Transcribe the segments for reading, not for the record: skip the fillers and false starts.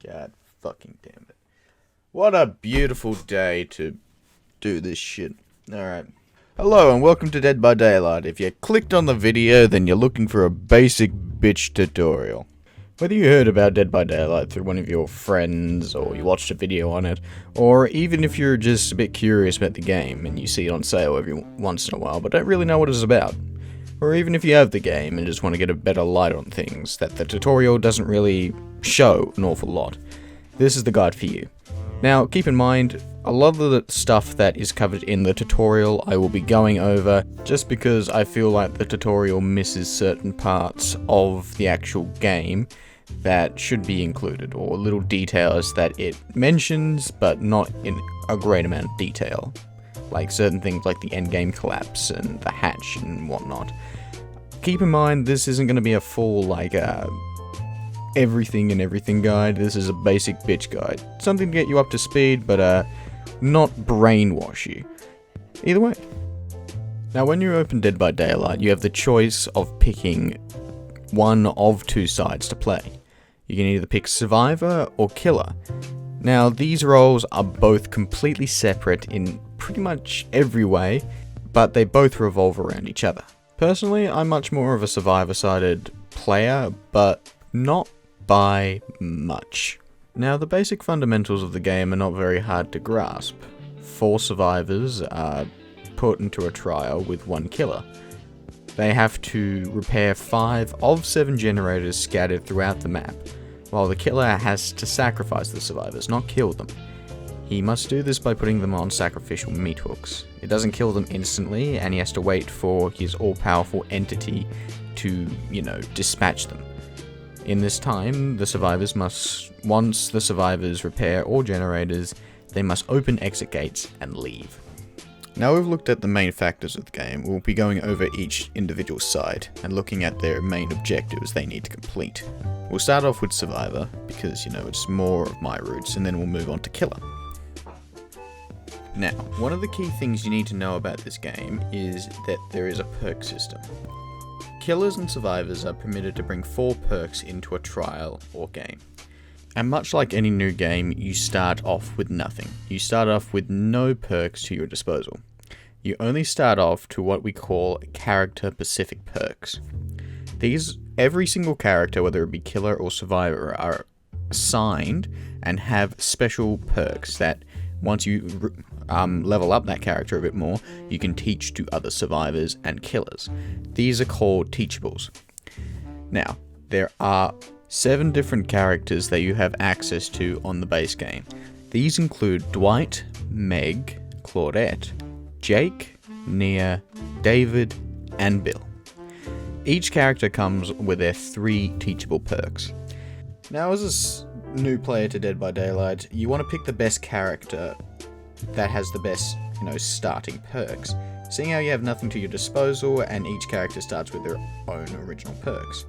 God fucking damn it. What a beautiful day to do this shit. Alright. Hello and welcome to Dead by Daylight. If you clicked on the video, then you're looking for a basic bitch tutorial. Whether you heard about Dead by Daylight through one of your friends, or you watched a video on it, or even if you're just a bit curious about the game and you see it on sale every once in a while but don't really know what it's about, or even if you have the game and just want to get a better light on things that the tutorial doesn't really show an awful lot, this is the guide for you. Now, keep in mind, a lot of the stuff that is covered in the tutorial I will be going over just because I feel like the tutorial misses certain parts of the actual game that should be included, or little details that it mentions but not in a great amount of detail. Like certain things like the endgame collapse and the hatch and whatnot. Keep in mind, this isn't going to be a full, everything guide. This is a basic bitch guide. Something to get you up to speed, but not brainwash you. Either way. Now, when you open Dead by Daylight, you have the choice of picking one of two sides to play. You can either pick Survivor or Killer. Now, these roles are both completely separate in pretty much every way, but they both revolve around each other. Personally, I'm much more of a Survivor-sided player, but not by much. Now, the basic fundamentals of the game are not very hard to grasp. 4 survivors are put into a trial with 1 killer. They have to repair 5 of 7 generators scattered throughout the map, while the killer has to sacrifice the survivors, not kill them. He must do this by putting them on sacrificial meat hooks. It doesn't kill them instantly, and he has to wait for his all-powerful entity to, dispatch them. In this time, the survivors must, once the survivors repair all generators, they must open exit gates and leave. Now we've looked at the main factors of the game, we'll be going over each individual side and looking at their main objectives they need to complete. We'll start off with Survivor, because, it's more of my roots, and then we'll move on to Killer. Now, one of the key things you need to know about this game is that there is a perk system. Killers and survivors are permitted to bring 4 perks into a trial or game. And much like any new game, you start off with nothing. You start off with no perks to your disposal. You only start off to what we call character-specific perks. Every single character, whether it be killer or survivor, are assigned and have special perks that once you level up that character a bit more, you can teach to other survivors and killers. These are called teachables. Now, there are 7 different characters that you have access to on the base game. These include Dwight, Meg, Claudette, Jake, Nia, David, and Bill. Each character comes with their 3 teachable perks. Now, as a new player to Dead by Daylight, you want to pick the best character that has the best, starting perks, seeing how you have nothing to your disposal and each character starts with their own original perks.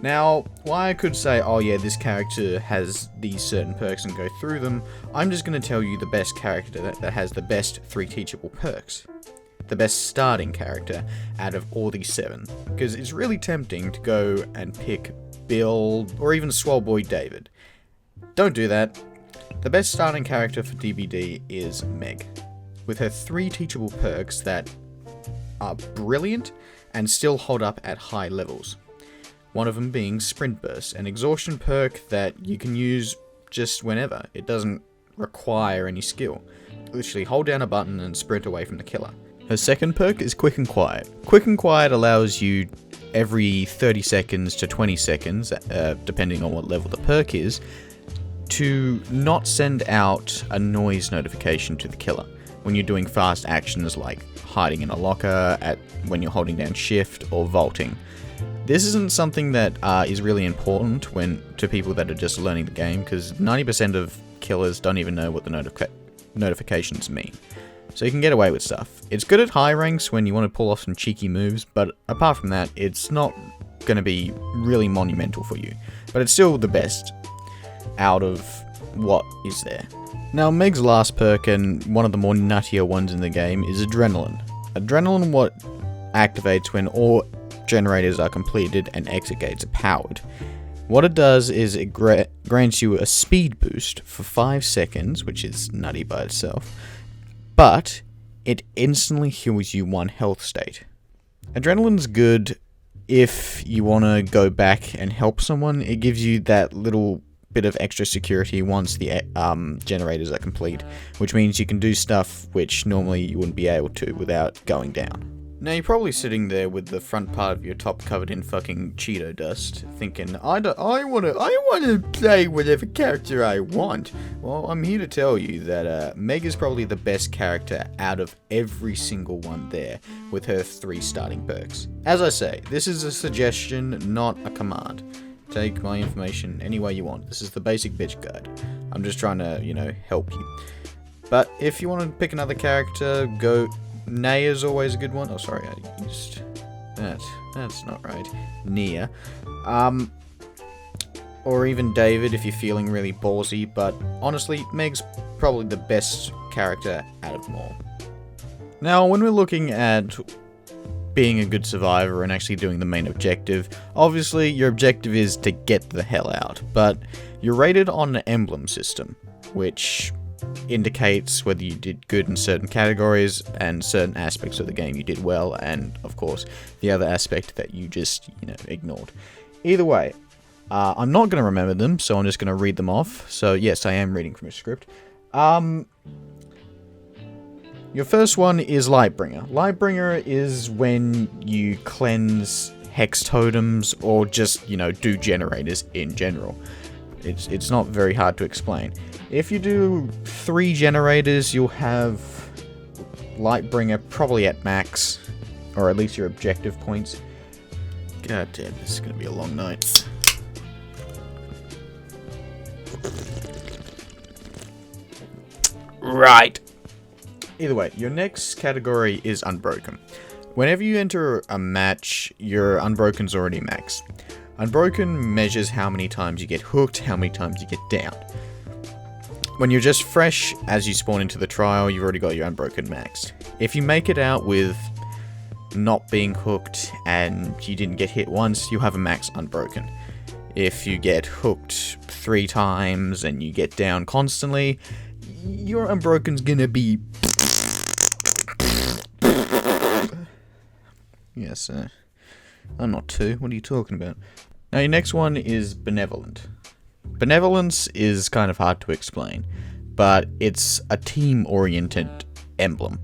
Now, while I could say, oh yeah, this character has these certain perks and go through them, I'm just going to tell you the best character that has the best 3 teachable perks. The best starting character out of all these 7, because it's really tempting to go and pick Bill or even Swole Boy David. Don't do that. The best starting character for DBD is Meg, with her 3 teachable perks that are brilliant and still hold up at high levels. One of them being Sprint Burst, an exhaustion perk that you can use just whenever. It doesn't require any skill. Literally hold down a button and sprint away from the killer. Her second perk is Quick and Quiet. Quick and Quiet allows you every 30 seconds to 20 seconds, depending on what level the perk is, to not send out a noise notification to the killer when you're doing fast actions like hiding in a locker, when you're holding down shift, or vaulting. This isn't something that is really important to people that are just learning the game, because 90% of killers don't even know what the notifications mean. So you can get away with stuff. It's good at high ranks when you want to pull off some cheeky moves, but apart from that, it's not going to be really monumental for you. But it's still the best out of what is there. Now, Meg's last perk, and one of the more nuttier ones in the game, is Adrenaline. Adrenaline what activates when all generators are completed and exit gates are powered. What it does is it grants you a speed boost for 5 seconds, which is nutty by itself, but it instantly heals you 1 health state. Adrenaline's good if you want to go back and help someone. It gives you that little bit of extra security once the generators are complete, which means you can do stuff which normally you wouldn't be able to without going down. Now you're probably sitting there with the front part of your top covered in fucking Cheeto dust, thinking, I wanna play whatever character I want. Well, I'm here to tell you that Meg is probably the best character out of every single one there, with her 3 starting perks. As I say, this is a suggestion, not a command. Take my information any way you want. This is the basic bitch guide. I'm just trying to, help you. But if you want to pick another character, go... Naya's always a good one. Oh, sorry, I used that. That's not right. Nia. Or even David if you're feeling really ballsy, but honestly, Meg's probably the best character out of them all. Now, when we're looking at being a good survivor and actually doing the main objective, obviously your objective is to get the hell out, but you're rated on an emblem system, which indicates whether you did good in certain categories and certain aspects of the game you did well, and of course the other aspect that you just ignored. Either way, I'm not going to remember them, so I'm just going to read them off. So yes, I am reading from a script. Your first one is Lightbringer. Lightbringer is when you cleanse hex totems or just do generators in general. It's not very hard to explain. If you do 3 generators, you'll have Lightbringer probably at max, or at least your objective points. God damn, this is going to be a long night. Right. Either way, your next category is Unbroken. Whenever you enter a match, your Unbroken's already maxed. Unbroken measures how many times you get hooked, how many times you get down. When you're just fresh, as you spawn into the trial, you've already got your Unbroken maxed. If you make it out with not being hooked and you didn't get hit once, you have a max Unbroken. If you get hooked 3 times and you get down constantly, your Unbroken's gonna be... Yes, I'm not 2. What are you talking about? Now, your next one is Benevolent. Benevolence is kind of hard to explain, but it's a team-oriented emblem.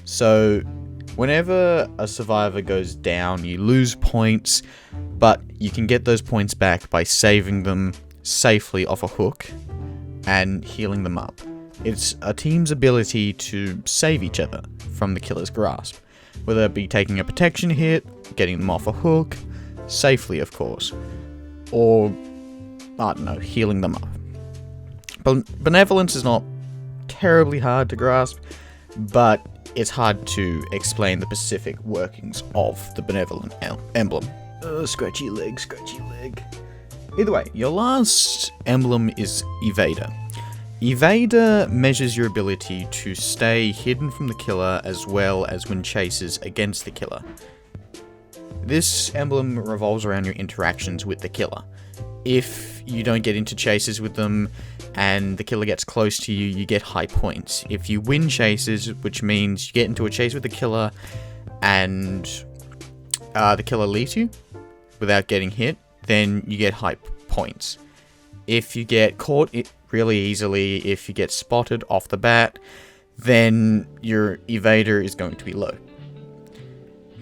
So, whenever a survivor goes down, you lose points, but you can get those points back by saving them safely off a hook and healing them up. It's a team's ability to save each other from the killer's grasp, whether it be taking a protection hit, getting them off a hook, safely of course, or, I don't know, healing them up. Benevolence is not terribly hard to grasp, but it's hard to explain the specific workings of the Benevolent emblem. Scratchy leg, scratchy leg. Either way, your last emblem is Evader. Evader measures your ability to stay hidden from the killer as well as win chases against the killer. This emblem revolves around your interactions with the killer. If you don't get into chases with them and the killer gets close to you, you get high points. If you win chases, which means you get into a chase with the killer and the killer leaves you without getting hit, then you get high points. If you get caught really easily, if you get spotted off the bat, then your Evader is going to be low.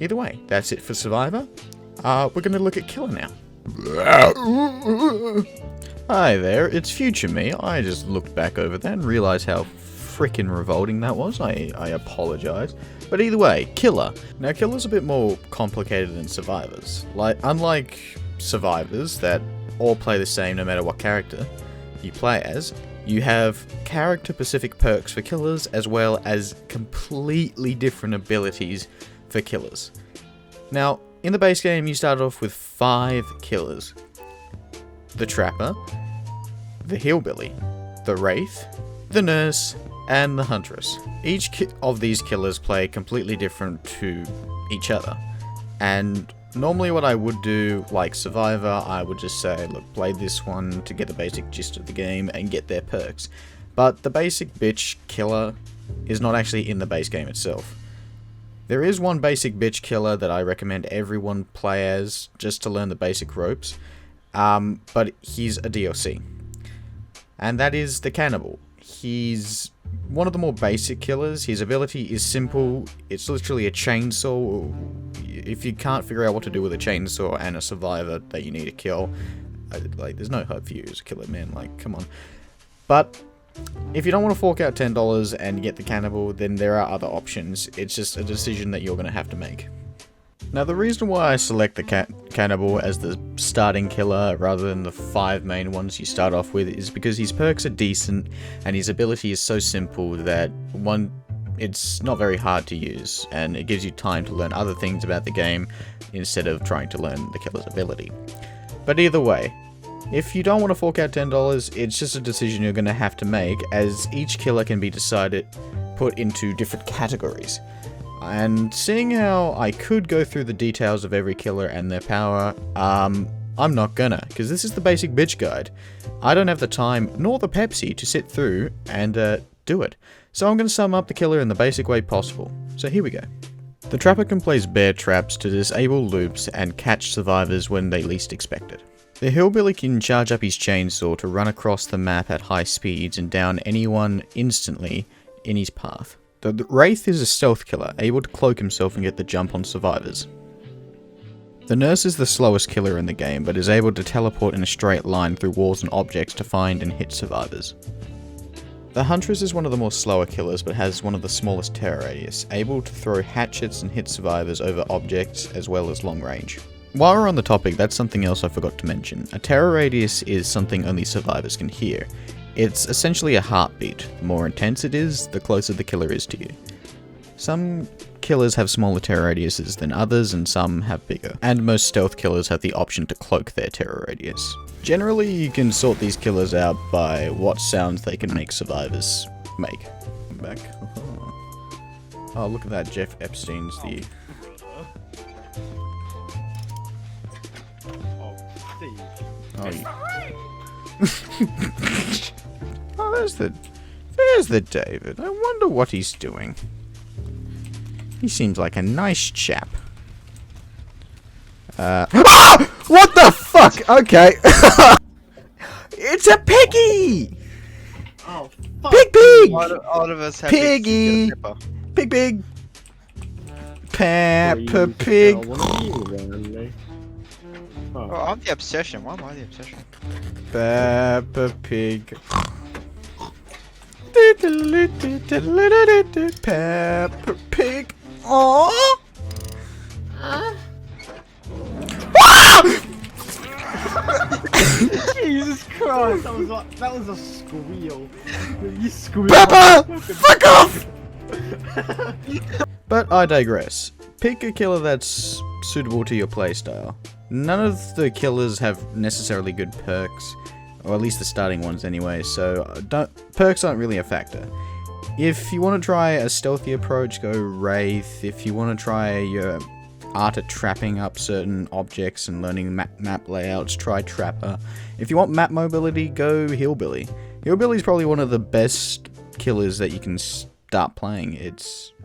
Either way, that's it for Survivor. We're going to look at Killer now. Hi there, it's future me. I just looked back over that and realized how freaking revolting that was. I apologize. But either way, Killer. Now, Killer's a bit more complicated than Survivors. Unlike Survivors that all play the same no matter what character you play as, you have character-specific perks for Killers as well as completely different abilities for Killers. Now, in the base game, you start off with 5 Killers. The Trapper, the Hillbilly, the Wraith, the Nurse, and the Huntress. Each of these killers play completely different to each other, and Normally what I would do, like Survivor, I would just say, look, play this one to get the basic gist of the game and get their perks. But the basic bitch killer is not actually in the base game itself. There is one basic bitch killer that I recommend everyone play as, just to learn the basic ropes, but he's a DLC. And that is the Cannibal. He's one of the more basic killers. His ability is simple. It's literally a chainsaw. If you can't figure out what to do with a chainsaw and a survivor that you need to kill, like, there's no hope for you as a killer, man. Like, come on. But if you don't want to fork out $10 and get the Cannibal, then there are other options. It's just a decision that you're going to have to make. Now, the reason why I select the Cannibal as the starting killer rather than the 5 main ones you start off with is because his perks are decent and his ability is so simple that, one, it's not very hard to use, and it gives you time to learn other things about the game instead of trying to learn the killer's ability. But either way, if you don't want to fork out $10, it's just a decision you're going to have to make, as each killer can be put into different categories. And seeing how I could go through the details of every killer and their power, I'm not gonna, because this is the basic bitch guide. I don't have the time, nor the Pepsi, to sit through and do it. So I'm gonna sum up the killer in the basic way possible. So here we go. The Trapper can place bear traps to disable loops and catch survivors when they least expect it. The Hillbilly can charge up his chainsaw to run across the map at high speeds and down anyone instantly in his path. The Wraith is a stealth killer, able to cloak himself and get the jump on survivors. The Nurse is the slowest killer in the game, but is able to teleport in a straight line through walls and objects to find and hit survivors. The Huntress is one of the more slower killers, but has one of the smallest terror radius, able to throw hatchets and hit survivors over objects as well as long range. While we're on the topic, that's something else I forgot to mention. A terror radius is something only survivors can hear. It's essentially a heartbeat. The more intense it is, the closer the killer is to you. Some killers have smaller terror radiuses than others, and some have bigger. And most stealth killers have the option to cloak their terror radius. Generally, you can sort these killers out by what sounds they can make survivors make. I'm back. Oh, look at that. Jeff Epstein's the... Oh, oh, there's the David. I wonder what he's doing. He seems like a nice chap. What the fuck? Okay. It's a piggy! Oh, fuck. Pig! All of us have Piggy! Pig! Peppa Pig! Oh, I'm the obsession. Why am I the obsession? Peppa Pig. Peppa Pig. Aww. Jesus Christ, that was a squeal. You squealed. Peppa! Fuck off! But I digress. Pick a killer that's suitable to your playstyle. None of the killers have necessarily good perks, or at least the starting ones anyway, so perks aren't really a factor. If you want to try a stealthy approach, go Wraith. If you want to try your art at trapping up certain objects and learning map layouts, try Trapper. If you want map mobility, go Hillbilly. Hillbilly's probably one of the best killers that you can start playing.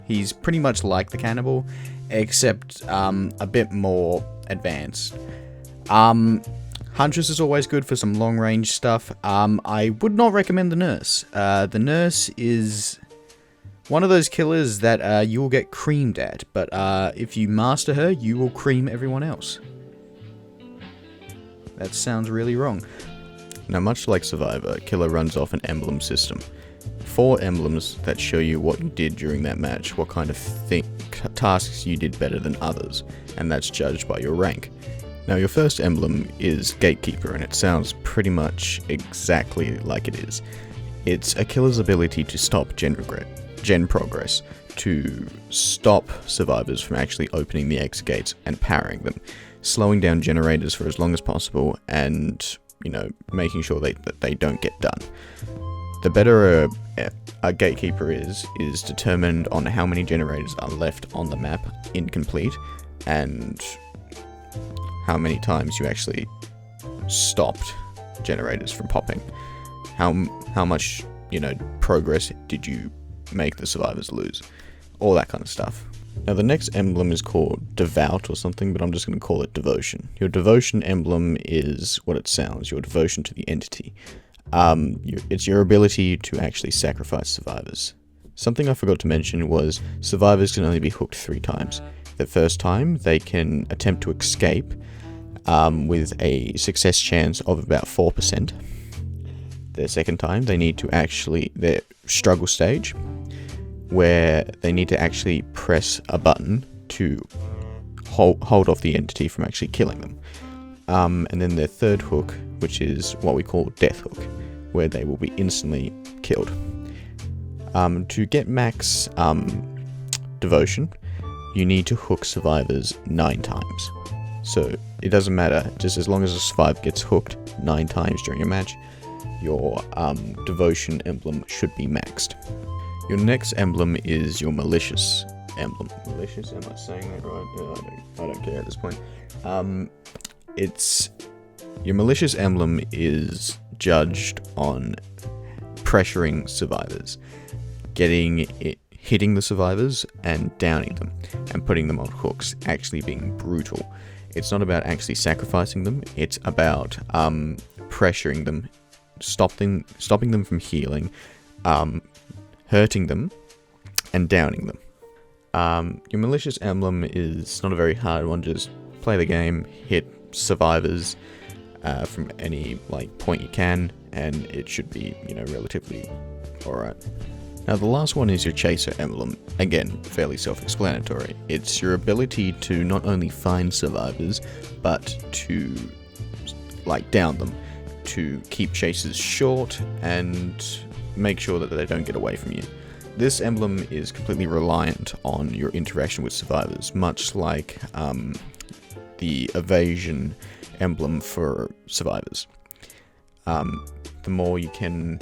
He's pretty much like the Cannibal, except a bit more advanced. Huntress is always good for some long range stuff. I would not recommend the Nurse. The Nurse is one of those killers that you will get creamed at, but if you master her, you will cream everyone else. That sounds really wrong. Now, much like Survivor, Killer runs off an emblem system. 4 emblems that show you what you did during that match, what kind of tasks you did better than others, and that's judged by your rank. Now, your first emblem is Gatekeeper, and it sounds pretty much exactly like it is. It's a killer's ability to stop gen progress, to stop survivors from actually opening the exit gates and powering them, slowing down generators for as long as possible, and, making sure that they don't get done. The better a Gatekeeper is determined on how many generators are left on the map incomplete, and how many times you actually stopped generators from popping. How much, progress did you make the survivors lose? All that kind of stuff. Now the next emblem is called Devout or something, but I'm just going to call it Devotion. Your Devotion emblem is what it sounds, your devotion to the entity. It's your ability to actually sacrifice survivors. Something I forgot to mention was survivors can only be hooked 3 times. The first time, they can attempt to escape with a success chance of about 4%. The second time, they need to their struggle stage, where they need to actually press a button to hold off the entity from actually killing them. And then their third hook, which is what we call Death Hook, where they will be instantly killed. To get max devotion, you need to hook survivors 9 times. So it doesn't matter, just as long as a survivor gets hooked 9 times during a match, your devotion emblem should be maxed. Your next emblem is your malicious emblem. Malicious? Am I saying that right? I don't care at this point. Your malicious emblem is judged on pressuring survivors, hitting the survivors and downing them, and putting them on hooks, actually being brutal. It's not about actually sacrificing them, it's about pressuring them, stopping them from healing, hurting them, and downing them. Your malicious emblem is not a very hard one, just play the game, hit survivors from any point you can, and it should be, relatively alright. Now the last one is your chaser emblem. Again, fairly self-explanatory. It's your ability to not only find survivors, but to down them, to keep chasers short and make sure that they don't get away from you. This emblem is completely reliant on your interaction with survivors, much like the evasion emblem for survivors. The more you can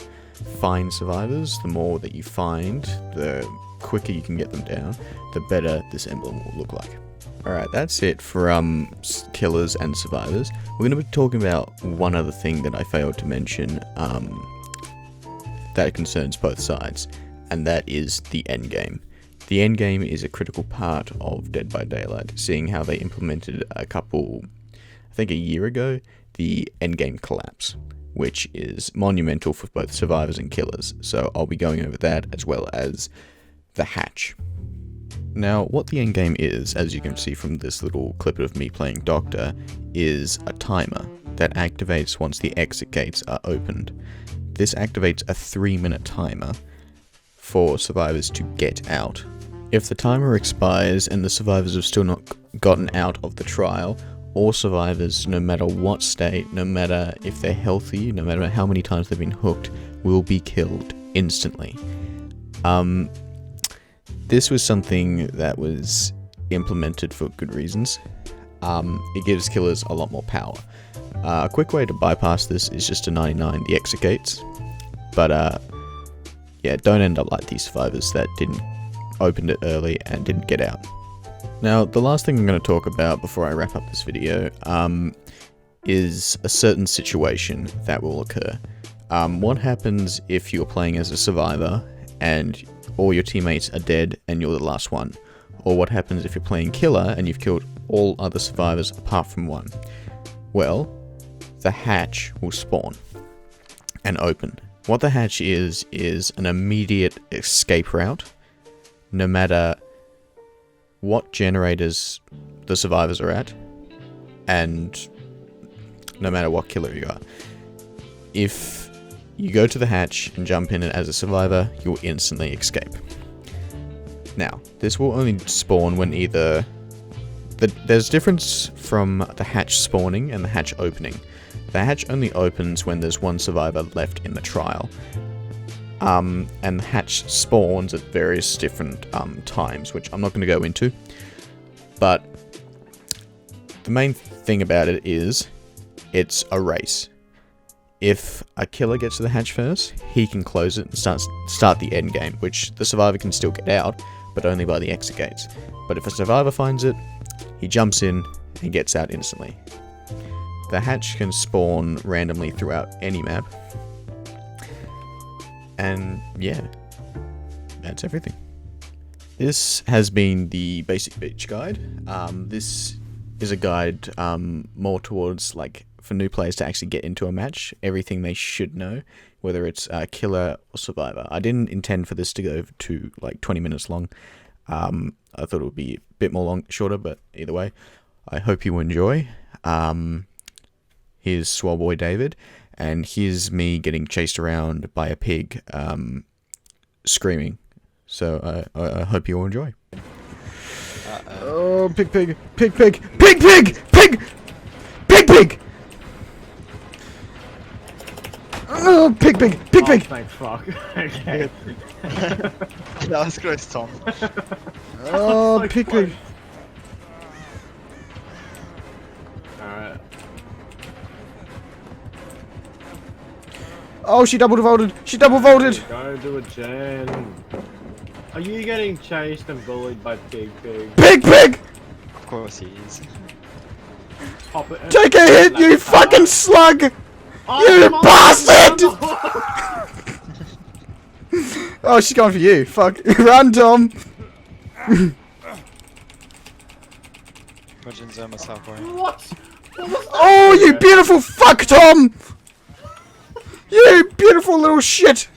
find survivors, the more that you find, the quicker you can get them down, the better this emblem will look like. Alright, that's it for killers and survivors. We're going to be talking about one other thing that I failed to mention that concerns both sides, and that is the endgame. The endgame is a critical part of Dead by Daylight, seeing how they implemented I think a year ago, the endgame collapse, which is monumental for both survivors and killers, so I'll be going over that as well as the hatch. Now, what the endgame is, as you can see from this little clip of me playing Doctor, is a timer that activates once the exit gates are opened. This activates a 3-minute timer for survivors to get out. If the timer expires and the survivors have still not gotten out of the trial, all survivors, no matter what state, no matter if they're healthy, no matter how many times they've been hooked, will be killed instantly. This was something that was implemented for good reasons. It gives killers a lot more power. A quick way to bypass this is just to 99 the exit gates, but yeah, don't end up like these survivors that didn't open it early and didn't get out. Now, the last thing I'm going to talk about before I wrap up this video is a certain situation that will occur. What happens if you're playing as a survivor and all your teammates are dead and you're the last one? Or what happens if you're playing killer and you've killed all other survivors apart from one? Well, the hatch will spawn and open. What the hatch is an immediate escape route, no matter what generators the survivors are at, and no matter what killer you are. If you go to the hatch and jump in as a survivor, you'll instantly escape. Now, this will only spawn when either... There's a difference from the hatch spawning and the hatch opening. The hatch only opens when there's one survivor left in the trial. And the hatch spawns at various different times, which I'm not going to go into. But the main thing about it is it's a race. If a killer gets to the hatch first, he can close it and start the end game, which the survivor can still get out, but only by the exit gates. But if a survivor finds it, He jumps in and gets out instantly. The hatch can spawn randomly throughout any map. And yeah, that's everything. This has been the basic beach guide. This is a guide more towards like for new players to actually get into a match, everything they should know, whether it's killer or survivor. I didn't intend for this to go to like 20 minutes long. I thought it would be a bit more shorter, but either way, I hope you enjoy. Here's Swell Boy David, and here's me getting chased around by a pig, screaming. So I hope you all enjoy. Oh, pig, pig, pig, pig, pig, pig, pig, pig, pig. Oh, pig, pig, pig, pig. Thank fuck. Okay. That was close, Tom. Oh, So pig, close. pig. Alright. Oh, she double vaulted. She double vaulted. Go do it, Jen. Are you getting chased and bullied by Pig Pig? Pig, pig. Of course he is. Pop it. Take a hit, you fucking slug. You bastard! Oh, she's going for you. Fuck. Run, Tom. Imagine Zoma halfway. What? What was that? Oh, you beautiful fuck, Tom. You beautiful little shit.